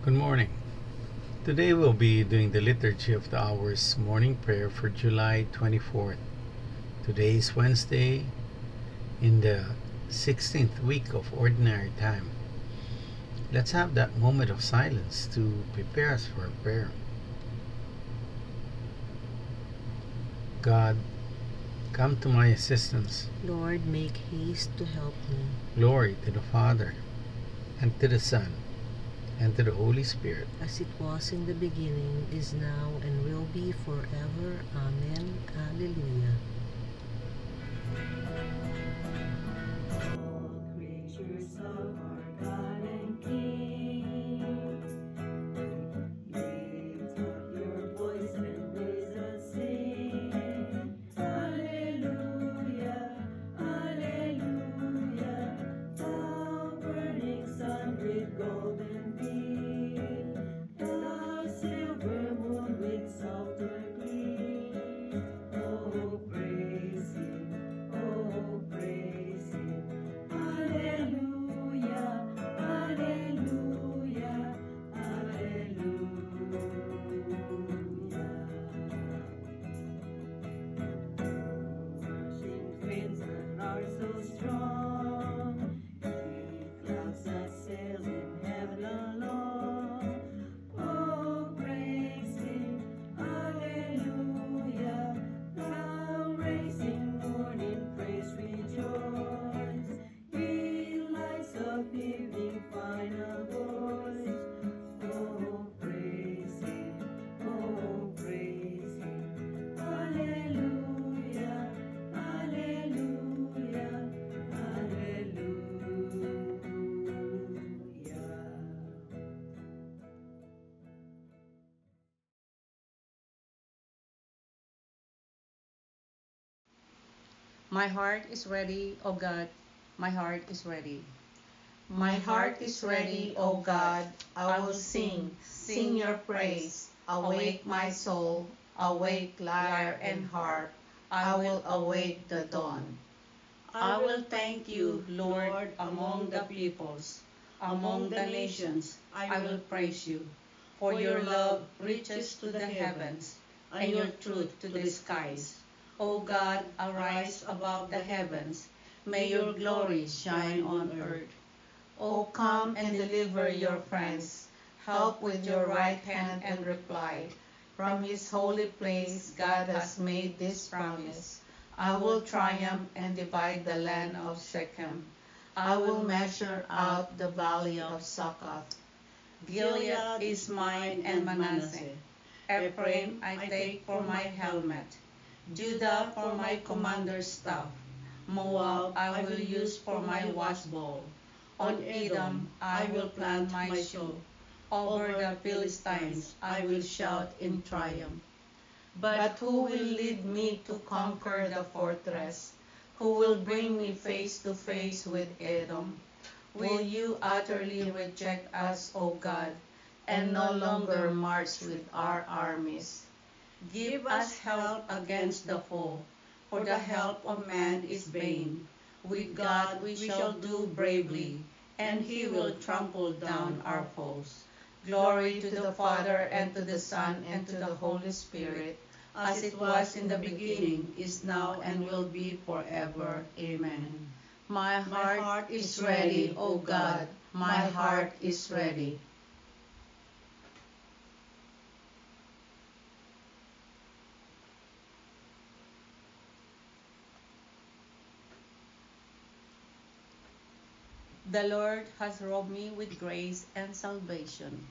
Good morning. Today we'll be doing the Liturgy of the Hours morning prayer for July 24th. Today is Wednesday in the 16th week of Ordinary Time. Let's have that moment of silence to prepare us for a prayer. God, come to my assistance. Lord, make haste to help me. Glory to the Father, and to the Son, and to the Holy Spirit. As it was in the beginning, is now, and will be forever. Amen. Alleluia. All creatures of our God and King, lift up your voice and raise a sing. Alleluia, alleluia. Thou burning sun with golden beam, the silver moon with softer gleam. Oh, praise Him, oh, praise Him. Alleluia, alleluia, alleluia. Rushing winds that are so strong, great clouds that sail in heaven along. Oh, praise Him, alleluia. Thou racing morning, praise rejoice. He lights of evening, final voice. Oh, praise Him, oh, praise Him. Alleluia, alleluia, alleluia. My heart is ready, O God, my heart is ready. My heart is ready, O God, I will sing, sing your praise. Awake my soul, awake lyre and harp, I will await the dawn. I will thank you, Lord, among the peoples, among the nations, I will praise you. For your love reaches to the heavens, and your truth to the skies. O God, arise above the heavens, may your glory shine on earth. O come and deliver your friends, help with your right hand and reply. From his holy place God has made this promise. I will triumph and divide the land of Shechem. I will measure out the valley of Succoth. Gilead is mine and Manasseh. Ephraim I take for my helmet. Judah for my commander's staff. Moab I will use for my washbowl. On Edom I will plant my shoe. Over the Philistines I will shout in triumph. But who will lead me to conquer the fortress? Who will bring me face to face with Edom? Will you utterly reject us, O God, and no longer march with our armies? Give us help against the foe, for the help of man is vain. With God we shall do bravely, and He will trample down our foes. Glory to the Father, and to the Son, and to the Holy Spirit, as it was in the beginning, is now, and will be forever. Amen. My heart is ready, O God, my heart is ready. The Lord has robed me with grace and salvation.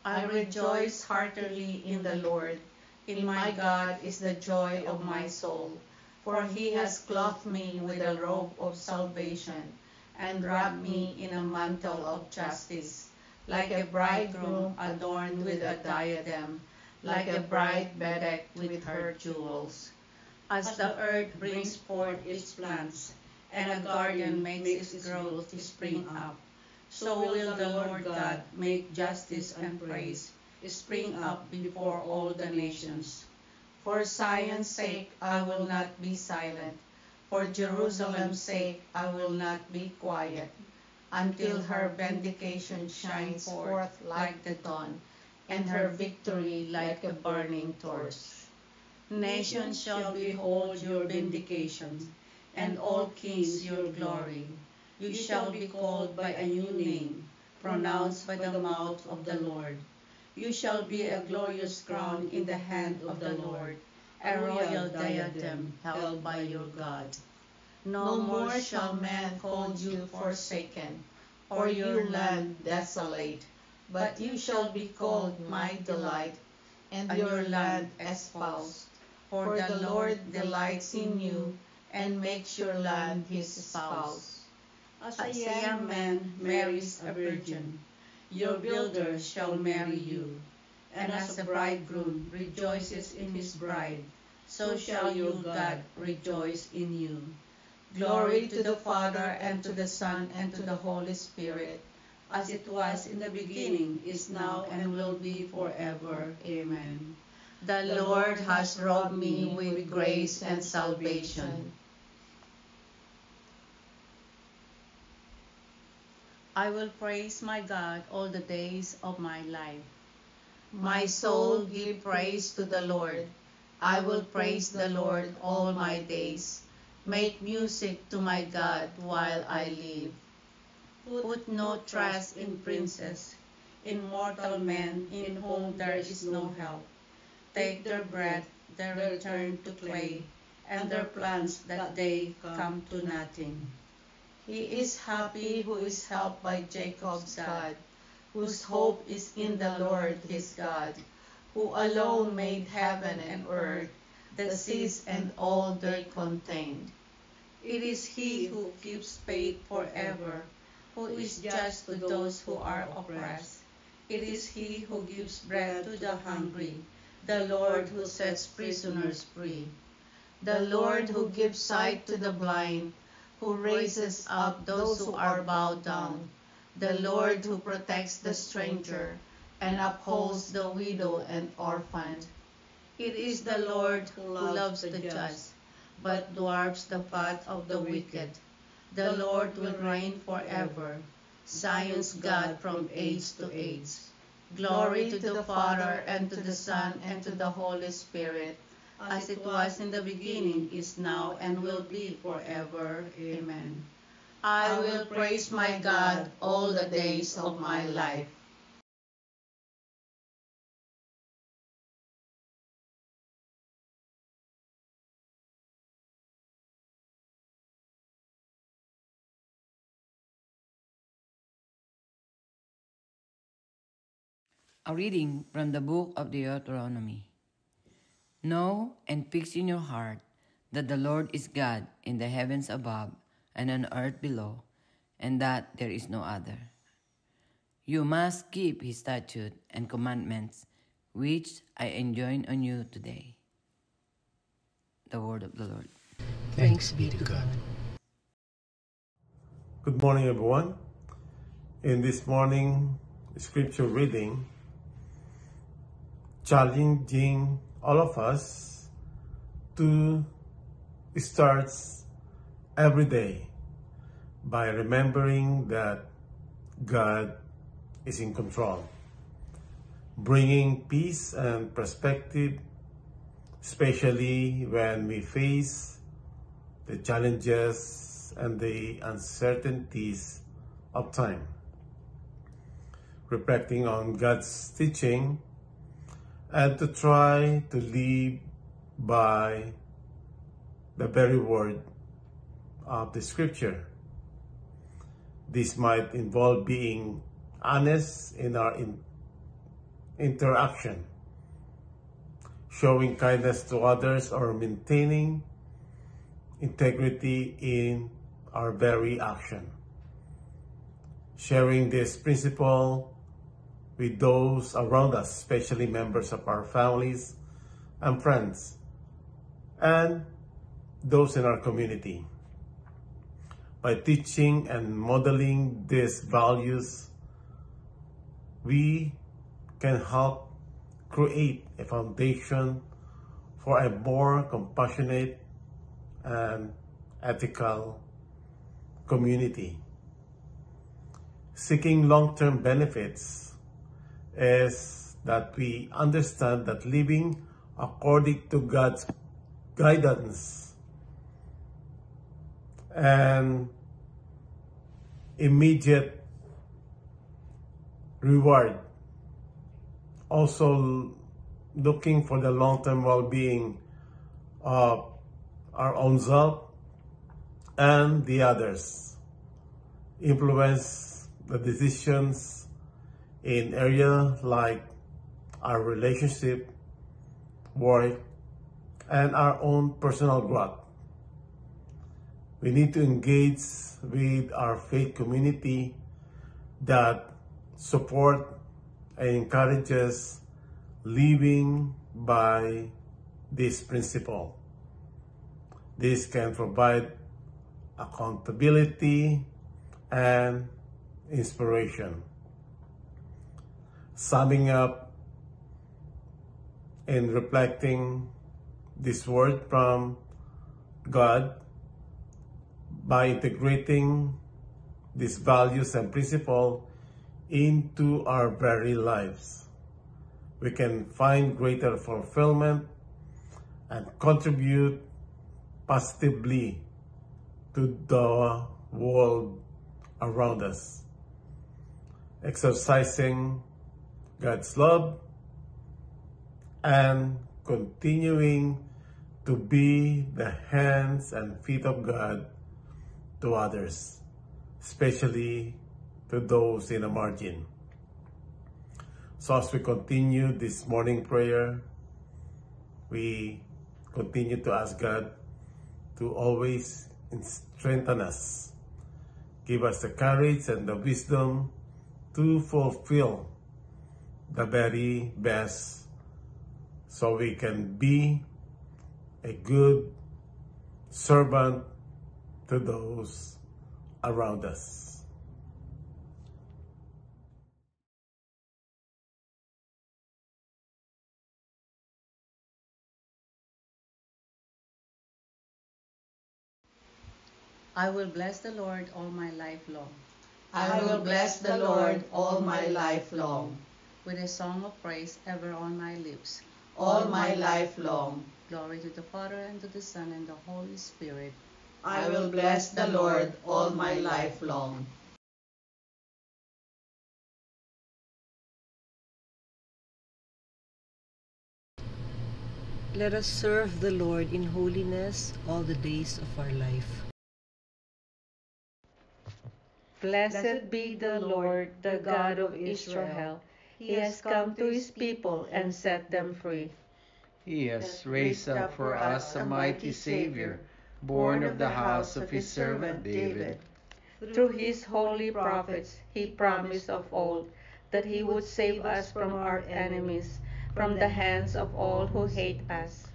I rejoice heartily in the Lord. In my God is the joy of my soul. For He has clothed me with a robe of salvation, and wrapped me in a mantle of justice, like a bridegroom adorned with a diadem, like a bride bedecked with her jewels. As the earth brings forth its plants, and a garden makes its growth to spring up, so will the Lord God make justice and praise spring up before all the nations. For Zion's sake I will not be silent, for Jerusalem's sake I will not be quiet, until her vindication shines forth like the dawn, and her victory like a burning torch. Nations shall behold your vindication, and all kings your glory. You shall be called by a new name, pronounced by the mouth of the Lord. You shall be a glorious crown in the hand of the Lord, a royal diadem held by your God. No more shall man call you forsaken, or your land desolate, but you shall be called my delight, and your land espoused. For the Lord delights in you, and makes your land his spouse. As a young man marries a virgin, your builder shall marry you. And as a bridegroom rejoices in his bride, so shall your God rejoice in you. Glory to the Father, and to the Son, and to the Holy Spirit, as it was in the beginning, is now, and will be forever. Amen. The Lord has robed me with grace and salvation. I will praise my God all the days of my life. My soul give praise to the Lord. I will praise the Lord all my days. Make music to my God while I live. Put no trust in princes, in mortal men in whom there is no help. Take their breath, they return to clay, and their plans that they come to nothing. He is happy who is helped by Jacob's God, whose hope is in the Lord his God, who alone made heaven and earth, the seas and all they contained. It is he who keeps faith forever, who is just to those who are oppressed. It is he who gives bread to the hungry, the Lord who sets prisoners free. The Lord who gives sight to the blind, who raises up those who are bowed down. The Lord who protects the stranger and upholds the widow and orphan. It is the Lord who loves the just, but dwarfs the path of the wicked. The Lord will reign forever, Zion's God from age to age. Glory to the Father, and to the Son, and to the Holy Spirit, as it was in the beginning, is now, and will be forever. Amen. I will praise my God all the days of my life. A reading from the book of Deuteronomy. Know and fix in your heart that the Lord is God in the heavens above and on earth below, and that there is no other. You must keep his statutes and commandments, which I enjoin on you today. The word of the Lord. Thanks be to God. Good morning, everyone. In this morning scripture reading, challenging all of us to start every day by remembering that God is in control, bringing peace and perspective, especially when we face the challenges and the uncertainties of time. Reflecting on God's teaching and to try to live by the very word of the scripture. This might involve being honest in our interaction, showing kindness to others, or maintaining integrity in our very action. Sharing this principle with those around us, especially members of our families and friends, and those in our community. By teaching and modeling these values, we can help create a foundation for a more compassionate and ethical community. seeking long-term benefits is that we understand that living according to God's guidance and immediate reward, also looking for the long-term well-being of our own self and the others, influence the decisions in areas like our relationship, work, and our own personal growth. We need to engage with our faith community that support and encourages living by this principle. This can provide accountability and inspiration. Summing up and reflecting this word from God, by integrating these values and principles into our very lives, we can find greater fulfillment and contribute positively to the world around us, exercising God's love and continuing to be the hands and feet of God to others, especially to those in the margin. So as we continue this morning prayer, we continue to ask God to always strengthen us, give us the courage and the wisdom to fulfill the very best, so we can be a good servant to those around us. I will bless the Lord all my life long, I will bless the Lord all my life long, with a song of praise ever on my lips. all my life long. Glory to the Father, and to the Son, and the Holy Spirit. I will bless the Lord all my life long. Let us serve the Lord in holiness all the days of our life. Blessed be the Lord, the God of Israel. He has come to his people and set them free. He has raised up for us a mighty Savior, born of the house of his servant David. Through his holy prophets, he promised of old that he would save us from our enemies, from the hands of all who hate us.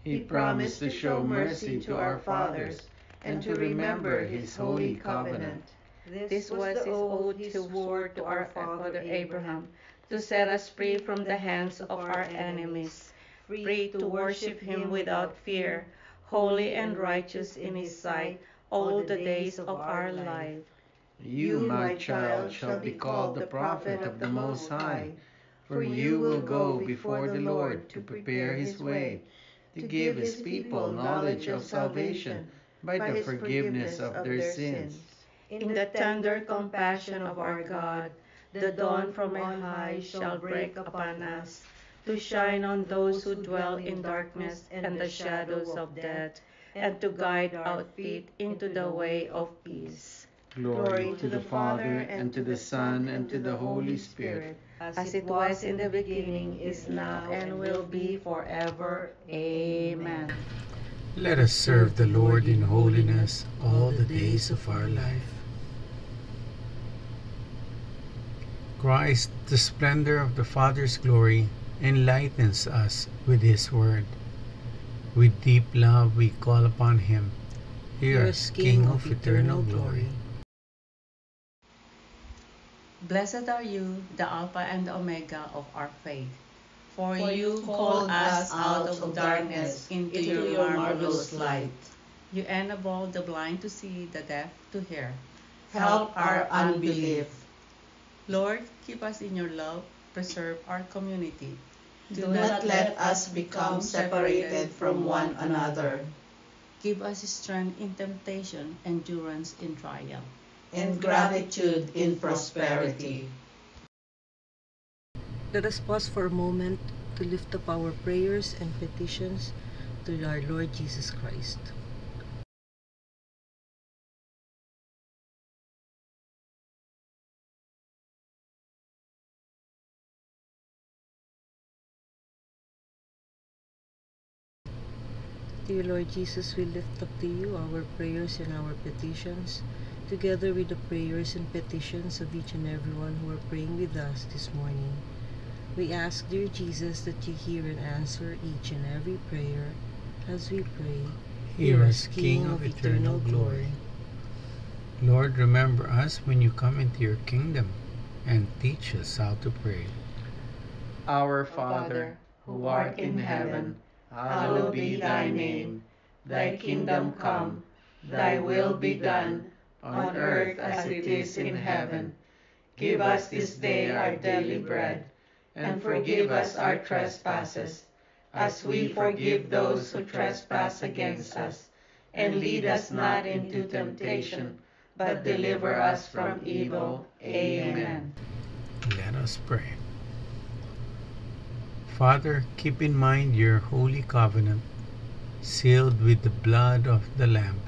He promised to show mercy to our fathers and to remember his holy covenant. This was his oath he swore to our father Abraham, to set us free from the hands of our enemies, free to worship him without fear, holy and righteous in his sight all the days of our life. You, my child, shall be called the prophet of the Most High, for you will go before the Lord to prepare his way, to give his people knowledge of salvation by the forgiveness of their sins. In the tender compassion of our God, the dawn from on high shall break upon us, to shine on those who dwell in darkness and the shadows of death, and to guide our feet into the way of peace. Glory to the Father, and to the Son, and to the Holy Spirit, As it was in the beginning, is now, and will be forever. Amen. Let us serve the Lord in holiness all the days of our life. Christ, the splendor of the Father's glory, enlightens us with his word. With deep love we call upon him. Hear us, King of eternal glory. Blessed are you, the Alpha and the Omega of our faith. For you called us out of darkness into your marvelous light. You enable the blind to see, the deaf to hear. Help our unbelief. Lord, keep us in your love, preserve our community. Do not let us become separated from one another, Give us strength in temptation, endurance in trial. and gratitude in prosperity. Let us pause for a moment to lift up our prayers and petitions to our Lord Jesus Christ. Dear Lord Jesus, we lift up to you our prayers and our petitions, together with the prayers and petitions of each and everyone who are praying with us this morning. We ask, dear Jesus, that you hear and answer each and every prayer as we pray. Hear us, King of eternal glory. Lord, remember us when you come into your kingdom and teach us how to pray. Our Father, who art in heaven, hallowed be thy name. Thy kingdom come, thy will be done, on earth as it is in heaven. Give us this day our daily bread, and forgive us our trespasses, as we forgive those who trespass against us. And lead us not into temptation, but deliver us from evil. Amen. Let us pray. Father, keep in mind your holy covenant, sealed with the blood of the Lamb.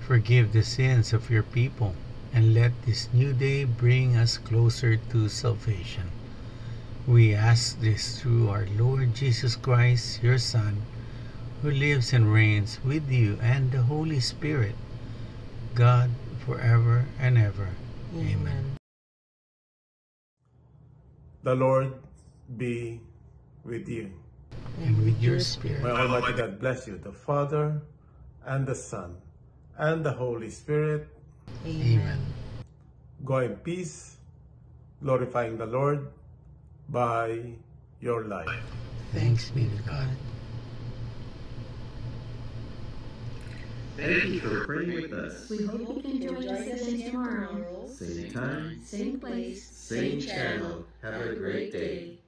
Forgive the sins of your people, and let this new day bring us closer to salvation. We ask this through our Lord Jesus Christ, your Son, who lives and reigns with you and the Holy Spirit, God, forever and ever. Amen. The Lord be with you. And with your spirit. May Almighty God bless you, the Father, and the Son, and the Holy Spirit. Amen. Go in peace, glorifying the Lord by your life. Thanks be to God. Thank you for praying with us. We hope you can join us again tomorrow. Same time, Same place. same channel. Have a great day.